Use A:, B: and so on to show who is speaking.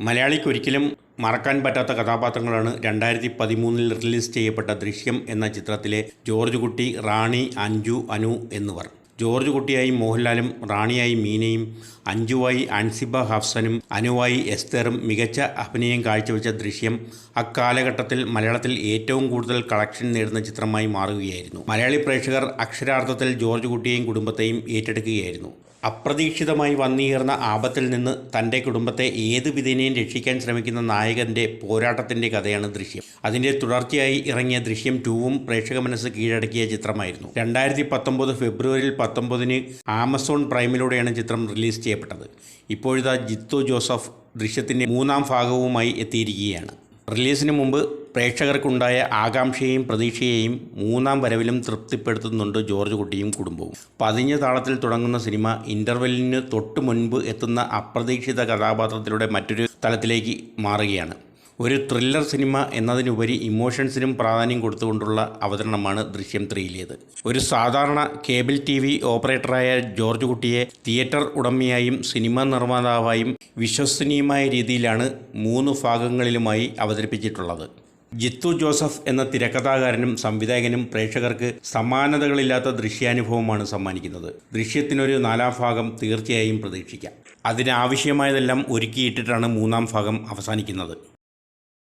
A: മലയാളിക്കൊരിക്കലും മറക്കാൻ പറ്റാത്ത കഥാപാത്രങ്ങളാണ് 2013 റിലീസ് ചെയ്യപ്പെട്ട ദൃശ്യം എന്ന ചിത്രത്തിലെ ജോർജ് കുട്ടി, റാണി, അഞ്ജു, അനു എന്നിവർ. ജോർജ് കുട്ടിയായി മോഹൻലാലും, റാണിയായി മീനയും, അഞ്ജുവായി അൻസിബ ഹഫ്സനും, അനുവായി എസ്തറും മികച്ച അഭിനയം കാഴ്ചവെച്ച ദൃശ്യം അക്കാലഘട്ടത്തിൽ മലയാളത്തിൽ ഏറ്റവും കൂടുതൽ കളക്ഷൻ നേടുന്ന ചിത്രമായി മാറുകയായിരുന്നു. മലയാളി പ്രേക്ഷകർ അക്ഷരാർത്ഥത്തിൽ ജോർജ് കുട്ടിയെയും കുടുംബത്തെയും ഏറ്റെടുക്കുകയായിരുന്നു. അപ്രതീക്ഷിതമായി വന്നുയർന്ന ആപത്തിൽ നിന്ന് തൻ്റെ കുടുംബത്തെ ഏതു വിധേനയും രക്ഷിക്കാൻ ശ്രമിക്കുന്ന നായകൻ്റെ പോരാട്ടത്തിൻ്റെ കഥയാണ് ദൃശ്യം. അതിൻ്റെ തുടർച്ചയായി ഇറങ്ങിയ ദൃശ്യം 2-ഉം പ്രേക്ഷക മനസ്സ് കീഴടക്കിയ ചിത്രമായിരുന്നു. 2019 ഫെബ്രുവരി 19 ആമസോൺ പ്രൈമിലൂടെയാണ് ചിത്രം റിലീസ് ചെയ്യപ്പെട്ടത്. ഇപ്പോഴിതാ ജിത്തു ജോസഫ് ദൃശ്യത്തിൻ്റെ 3-ാം ഭാഗവുമായി എത്തിയിരിക്കുകയാണ്. റിലീസിന് മുമ്പ് പ്രേക്ഷകർക്കുണ്ടായ ആകാംക്ഷയെയും പ്രതീക്ഷയെയും 3-ാം വരവിലും തൃപ്തിപ്പെടുത്തുന്നുണ്ട് ജോർജ് കുട്ടിയും കുടുംബവും. പതിഞ്ഞ താളത്തിൽ തുടങ്ങുന്ന സിനിമ ഇൻ്റർവെല്ലിന് തൊട്ട് മുൻപ് എത്തുന്ന അപ്രതീക്ഷിത കഥാപാത്രത്തിലൂടെ മറ്റൊരു തലത്തിലേക്ക് മാറുകയാണ്. ഒരു ത്രില്ലർ സിനിമ എന്നതിനുപരി ഇമോഷൻസിനും പ്രാധാന്യം കൊടുത്തുകൊണ്ടുള്ള അവതരണമാണ് ദൃശ്യം 3-ലേത്. ഒരു സാധാരണ കേബിൾ TV ഓപ്പറേറ്ററായ ജോർജ് കുട്ടിയെ തിയേറ്റർ ഉടമയായും സിനിമാ നിർമ്മാതാവായും വിശ്വസനീയമായ രീതിയിലാണ് 3 ഭാഗങ്ങളിലുമായി അവതരിപ്പിച്ചിട്ടുള്ളത്. ജിത്തു ജോസഫ് എന്ന തിരക്കഥാകാരനും സംവിധായകനും പ്രേക്ഷകർക്ക് സമാനതകളില്ലാത്ത ദൃശ്യാനുഭവമാണ് സമ്മാനിക്കുന്നത്. ദൃശ്യത്തിനൊരു 4-ാം ഭാഗം തീർച്ചയായും പ്രതീക്ഷിക്കാം. അതിനാവശ്യമായതെല്ലാം ഒരുക്കിയിട്ടിട്ടാണ് 3-ാം ഭാഗം അവസാനിക്കുന്നത്.